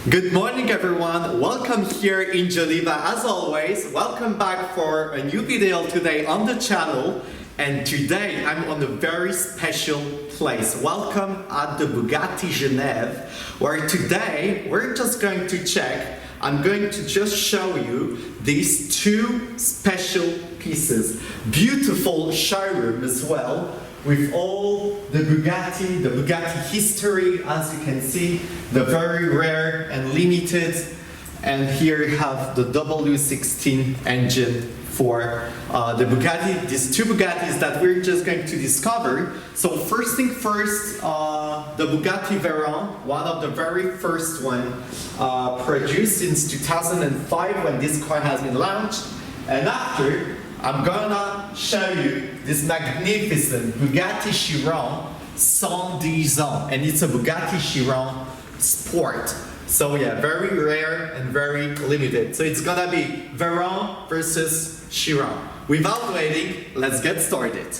Good morning everyone, welcome here in Geneva as always. Welcome back for a new video today on the channel, and today I'm on a very special place. Welcome at the Bugatti Geneva, where today we're just going to check. I'm going to just show you these two special pieces. Beautiful showroom as well, with all the Bugatti history, as you can see, the very rare and limited. And here you have the W16 engine for the Bugatti, these two Bugattis that we're just going to discover. So first thing first, the Bugatti Veyron, one of the very first one, produced since 2005 when this car has been launched. And after, I'm gonna show you this magnificent Bugatti Chiron Sport, and it's a Bugatti Chiron Sport. So yeah, very rare and very limited. So it's gonna be Veyron versus Chiron. Without waiting, let's get started.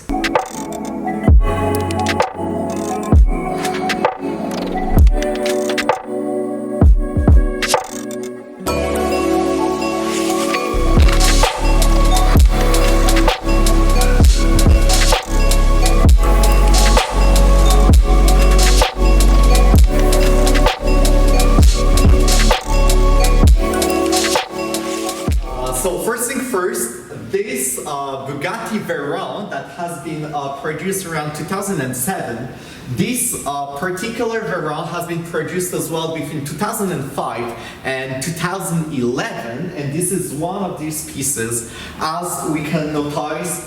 So first thing first, this Bugatti Veyron that has been produced around 2007, this particular Veyron has been produced as well between 2005 and 2011, and this is one of these pieces. As we can notice,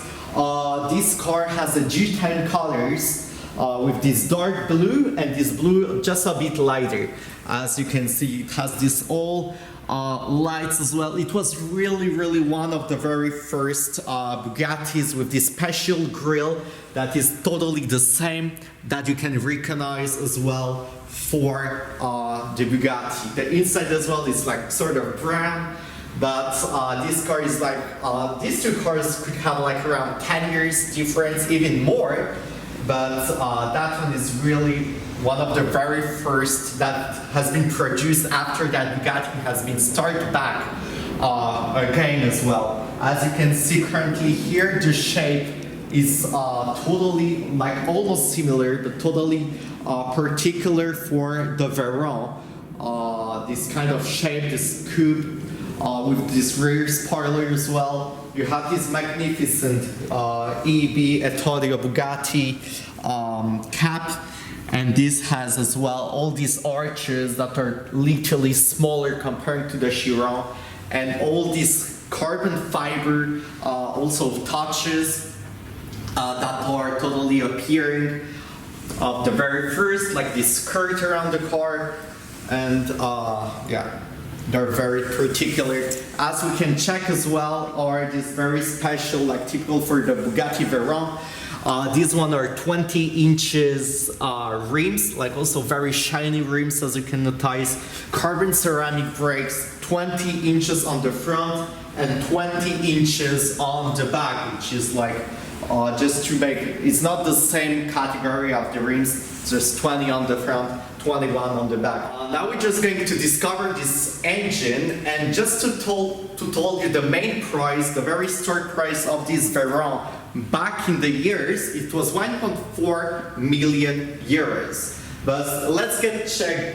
this car has a G10 colors with this dark blue and this blue just a bit lighter. As you can see, it has this all lights as well. It was really one of the very first Bugattis with this special grille that is totally the same that you can recognize as well for the Bugatti. The inside as well is like sort of brown, but this car is like, these two cars could have like around 10 years difference, even more, but that one is really one of the very first that has been produced after that Bugatti has been started back again as well. As you can see currently here, the shape is totally like almost similar, but totally particular for the Veyron. This kind of shape, this coupe with this rear spoiler as well. You have this magnificent EB Etodio Bugatti cap. And this has as well all these arches that are literally smaller compared to the Chiron, and all these carbon fiber also touches that are totally appearing of the very first, like this skirt around the car, and yeah, they're very particular. As we can check as well, are these very special, like typical for the Bugatti Veyron. These one are 20 inches rims, like also very shiny rims, as you can notice. Carbon ceramic brakes, 20 inches on the front and 20 inches on the back, which is like just to make, it's not the same category of the rims, just 20 on the front, 21 on the back. Now we're just going to discover this engine, and just to tell you the main price, the very start price of this Veyron back in the years, it was 1.4 million euros. But let's get check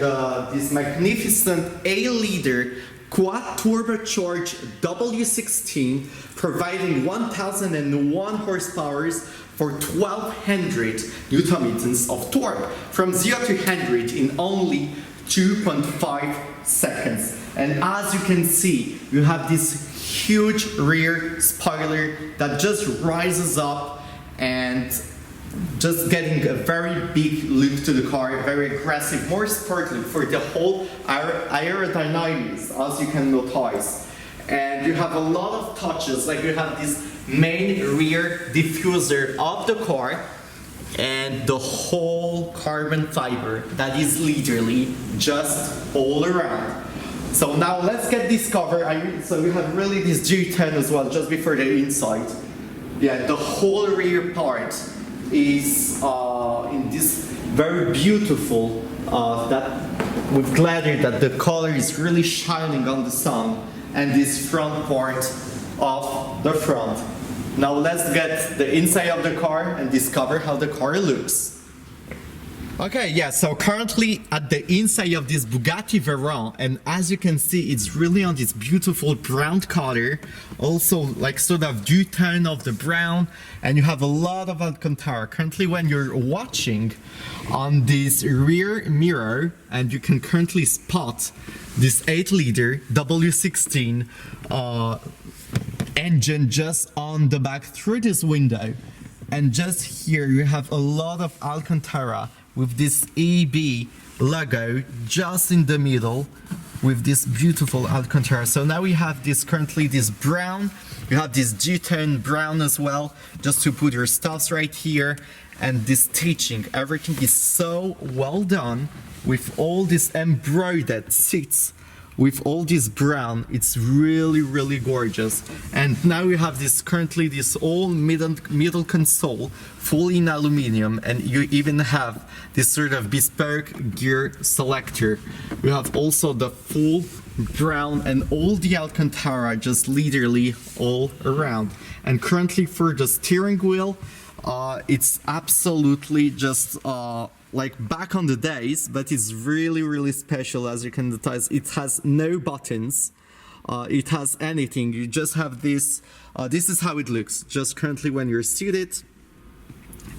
this magnificent A-liter quad-turbocharged W16, providing 1001 horsepower for 1200 Newton meters of torque from 0 to 100 in only 2.5 seconds. And as you can see, you have this huge rear spoiler that just rises up and just getting a very big look to the car, very aggressive, more sporty for the whole aerodynamics, as you can notice. And you have a lot of touches, like you have this main rear diffuser of the car and the whole carbon fiber that is literally just all around. So now let's get this cover. So we have really this G10 as well, just before the inside. Yeah, the whole rear part is in this very beautiful that with glitter that the color is really shining on the sun, and this front part of the front. Now let's get the inside of the car and discover how the car looks. Okay, yeah, so currently at the inside of this Bugatti Veyron, and as you can see, it's really on this beautiful brown color, also like sort of due tone of the brown, and you have a lot of Alcantara. Currently when you're watching on this rear mirror, and you can currently spot this 8-liter W16 engine just on the back through this window, and just here you have a lot of Alcantara with this EB logo just in the middle with this beautiful Alcantara. So now we have this currently this brown, you have this G-tone brown as well, just to put your stuffs right here, and this stitching, everything is so well done with all this embroidered seats. With all this brown, it's really gorgeous. And now we have this currently this all middle console, fully in aluminum, and you even have this sort of bespoke gear selector. We have also the full brown and all the Alcantara just literally all around. And currently for the steering wheel, it's absolutely just like back on the days, but it's really special. As you can notice, it has no buttons, it has anything. You just have this. This is how it looks just currently when you're seated,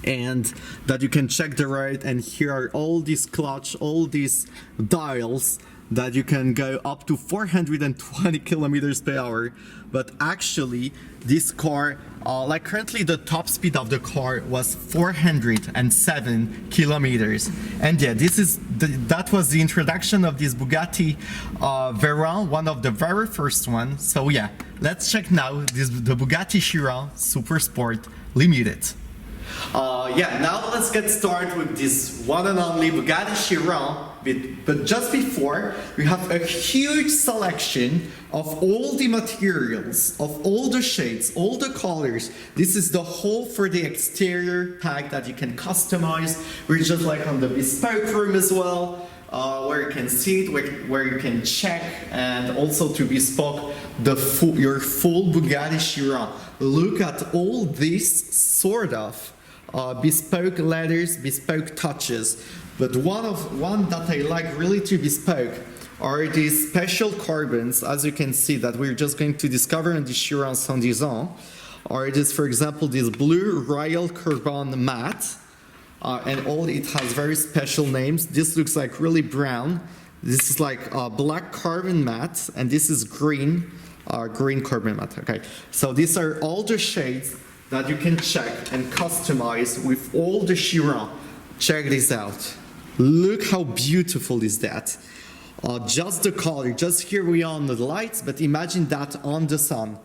and that you can check the road, and here are all these clutch, all these dials that you can go up to 420 kilometers per hour. But actually this car, like currently the top speed of the car was 407 kilometers. And yeah, that was the introduction of this Bugatti Veyron, one of the very first ones. So yeah, let's check now the Bugatti Chiron Sport Limited. Yeah, now let's get started with this one and only Bugatti Chiron. But just before, we have a huge selection of all the materials, of all the shades, all the colors. This is the whole for the exterior pack that you can customize. We're just like on the bespoke room as well, where you can see it, where you can check, and also to bespoke your full Bugatti Chiron. Look at all this sort of bespoke letters, bespoke touches. But one that I like really to bespoke are these special carbons, as you can see, that we're just going to discover in the Chiron 110. Or this, for example, this blue royal carbon matte, and all it has very special names. This looks like really brown. This is like black carbon matte, and this is green carbon matte. Okay, so these are all the shades that you can check and customize with all the Chiron. Check this out. Look how beautiful is that. Just the color, just here we are on the lights, but imagine that on the sun.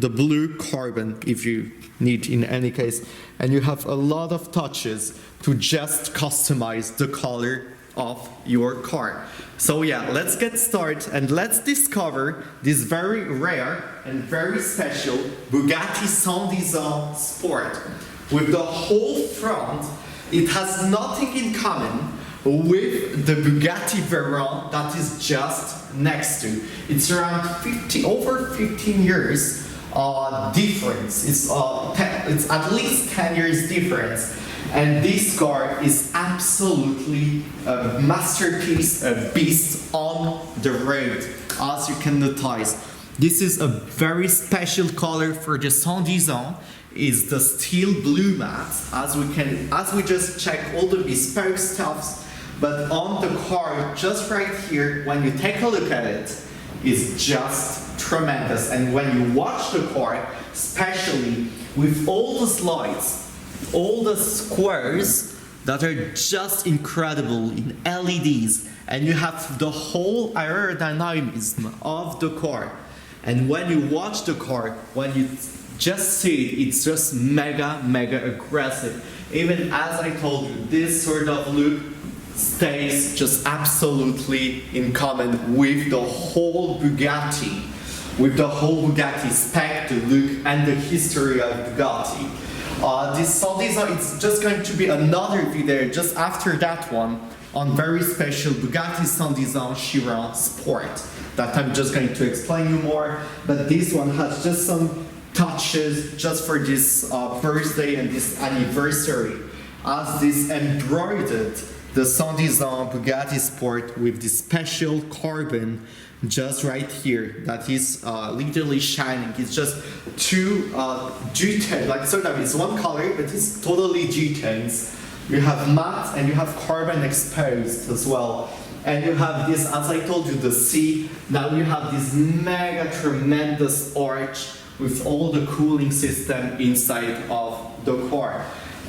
The blue carbon, if you need in any case. And you have a lot of touches to just customize the color of your car. So yeah, let's get started and let's discover this very rare and very special Bugatti 110 Sport. With the whole front, it has nothing in common with the Bugatti Veyron that is just next to. It's around over 15 years difference. It's at least 10 years difference. And this car is absolutely a masterpiece, a beast on the road, as you can notice. This is a very special color for the 110. Is the steel blue matte, as we just check all the bespoke stuffs, but on the car just right here, when you take a look at it, is just tremendous. And when you watch the car, especially with all the slides, all the squares that are just incredible in LEDs, and you have the whole aerodynamism of the car. And when you watch the car, when you just see it, it's just mega aggressive. Even as I told you, this sort of look stays just absolutely in common with the whole Bugatti. With the whole Bugatti spec, the look, and the history of Bugatti. This Sunday, it's just going to be another video just after that one on very special Bugatti Chiron Sport that I'm just going to explain you more. But this one has just some touches just for this birthday and this anniversary, as this embroidered the Bugatti Sport with this special carbon just right here that is literally shining. It's just two G-tones, like sort of it's one color, but it's totally G-tones. You have matte and you have carbon exposed as well. And you have this, as I told you, the C. Now you have this mega tremendous arch with all the cooling system inside of the car.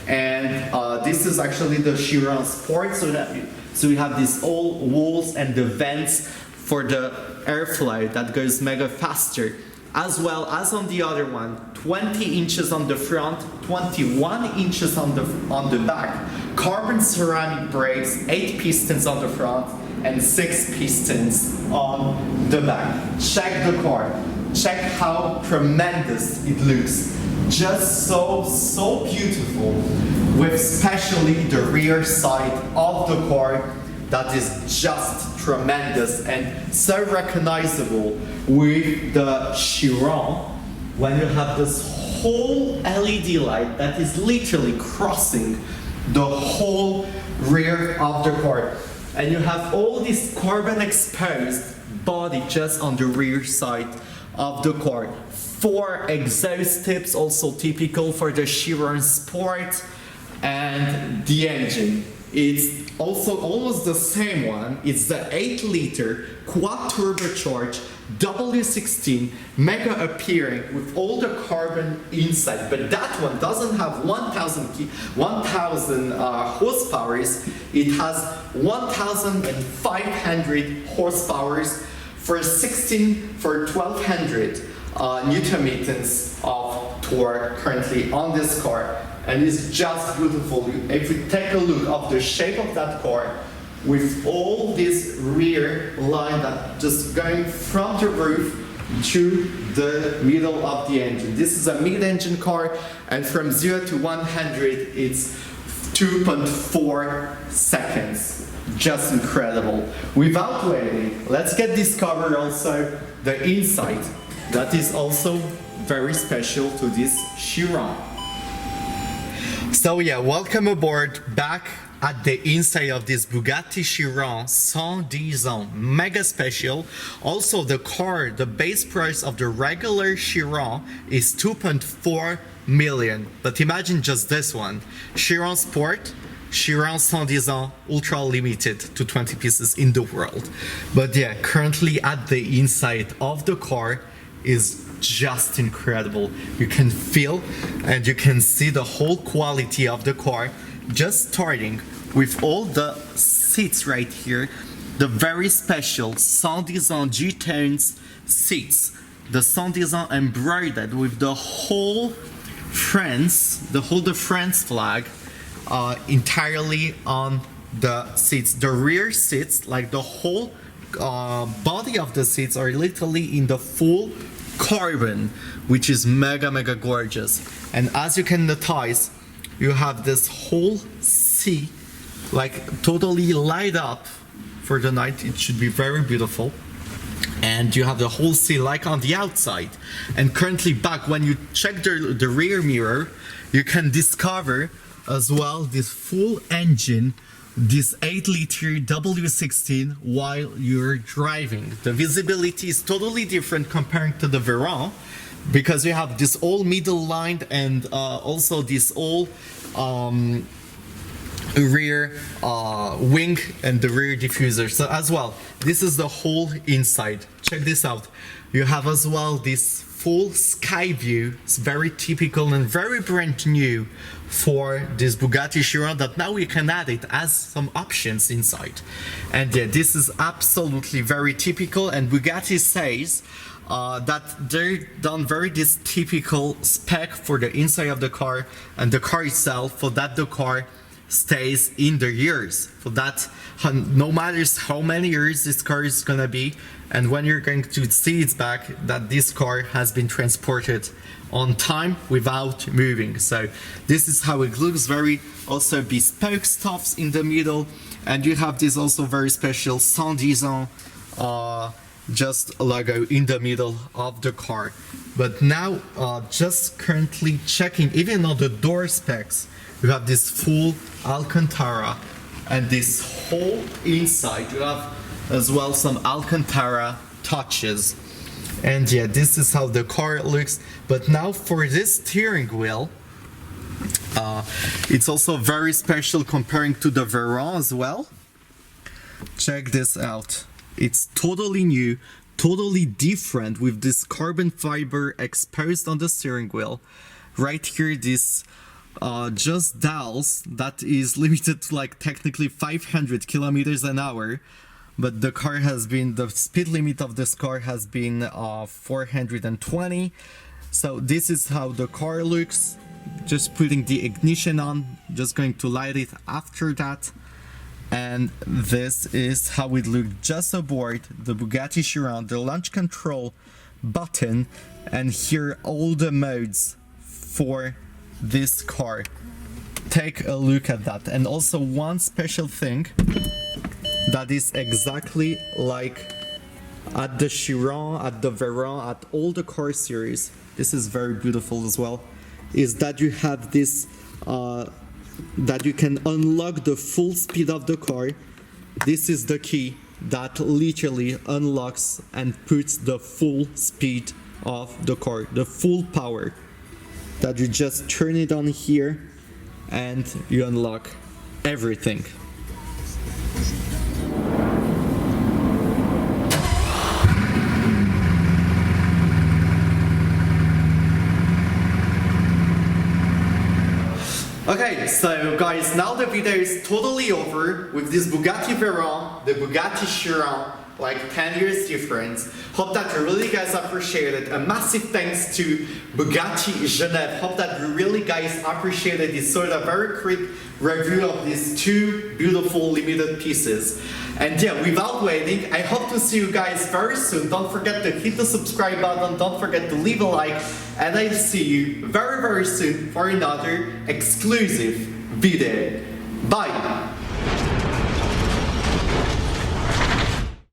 And this is actually the Chiron Sport, so we have these all walls and the vents for the airflow that goes mega faster. As well as on the other one, 20 inches on the front, 21 inches on the back, carbon ceramic brakes, 8 pistons on the front, and 6 pistons on the back. Check the car. Check how tremendous it looks. Just so beautiful, with especially the rear side of the car that is just tremendous and so recognizable with the Chiron, when you have this whole LED light that is literally crossing the whole rear of the car. And you have all this carbon exposed body just on the rear side of the car. 4 exhaust tips, also typical for the Chiron Sport, and the engine. It's also almost the same one. It's the 8-liter quad-turbocharged W16 mega appearing with all the carbon inside, but that one doesn't have 1,000 horsepower. It has 1,500 horsepower for 1,200 Newton meters of torque currently on this car. And it's just beautiful. If we take a look of the shape of that car, with all this rear line that just going from the roof to the middle of the engine. This is a mid-engine car, and from 0 to 100 it's 2.4 seconds. Just incredible. Without waiting, let's get discovered also the inside. That is also very special to this Chiron. So yeah, welcome aboard, back at the inside of this Bugatti Chiron 110 ans, mega special. Also the car, the base price of the regular Chiron is 2.4 million. But imagine just this one, Chiron Sport, Chiron 110 ans, ultra limited to 20 pieces in the world. But yeah, currently at the inside of the car is just incredible. You can feel and you can see the whole quality of the car, just starting with all the seats right here, the very special 110 ans G-tones seats, the 110 ans embroidered with the whole France, the France flag entirely on the seats. The rear seats, like the whole body of the seats, are literally in the full carbon, which is mega gorgeous. And as you can notice, you have this whole sea like totally light up for the night. It should be very beautiful. And you have the whole sea like on the outside. And currently back, when you check the rear mirror, you can discover as well this full engine, this 8-liter W16 while you're driving. The visibility is totally different comparing to the Veyron, because you have this all middle line and also this all rear wing and the rear diffuser. So as well, this is the whole inside. Check this out. You have as well this full sky view. It's very typical and very brand new for this Bugatti Chiron, that now we can add it as some options inside. And yeah, this is absolutely very typical, and Bugatti says that they've done very this typical spec for the inside of the car and the car itself, for that the car stays in the years, for that no matter how many years this car is gonna be, and when you're going to see its back, that this car has been transported on time without moving. So this is how it looks, very also bespoke stuffs in the middle, And you have this also very special 110 ans just logo in the middle of the car. But now just currently checking even on the door specs, you have this full Alcantara, and this whole inside you have as well some Alcantara touches. And yeah, this is how the car looks. But now for this steering wheel, it's also very special comparing to the Veyron as well. Check this out. It's totally new, totally different, with this carbon fiber exposed on the steering wheel. Right here, this just dials that is limited to like technically 500 kilometers an hour. But the car has been, the speed limit of this car has been 420. So this is how the car looks. Just putting the ignition on, just going to light it after that. And this is how it looked just aboard the Bugatti Chiron, the launch control button, and here all the modes for this car. Take a look at that. And also one special thing that is exactly like at the Chiron, at the Veyron, at all the car series, this is very beautiful as well, is that you have this, that you can unlock the full speed of the car. This is the key that literally unlocks and puts the full speed of the car, the full power, that you just turn it on here and you unlock everything. Okay, so guys, now the video is totally over with this Bugatti Veyron, the Bugatti Chiron, like 10 years difference. Hope that you really guys appreciated. A massive thanks to Bugatti Geneva. Hope that you really guys appreciated this sort of very quick review of these two beautiful limited pieces. And yeah, without waiting, I hope to see you guys very soon. Don't forget to hit the subscribe button, don't forget to leave a like, and I'll see you very soon for another exclusive video. Bye!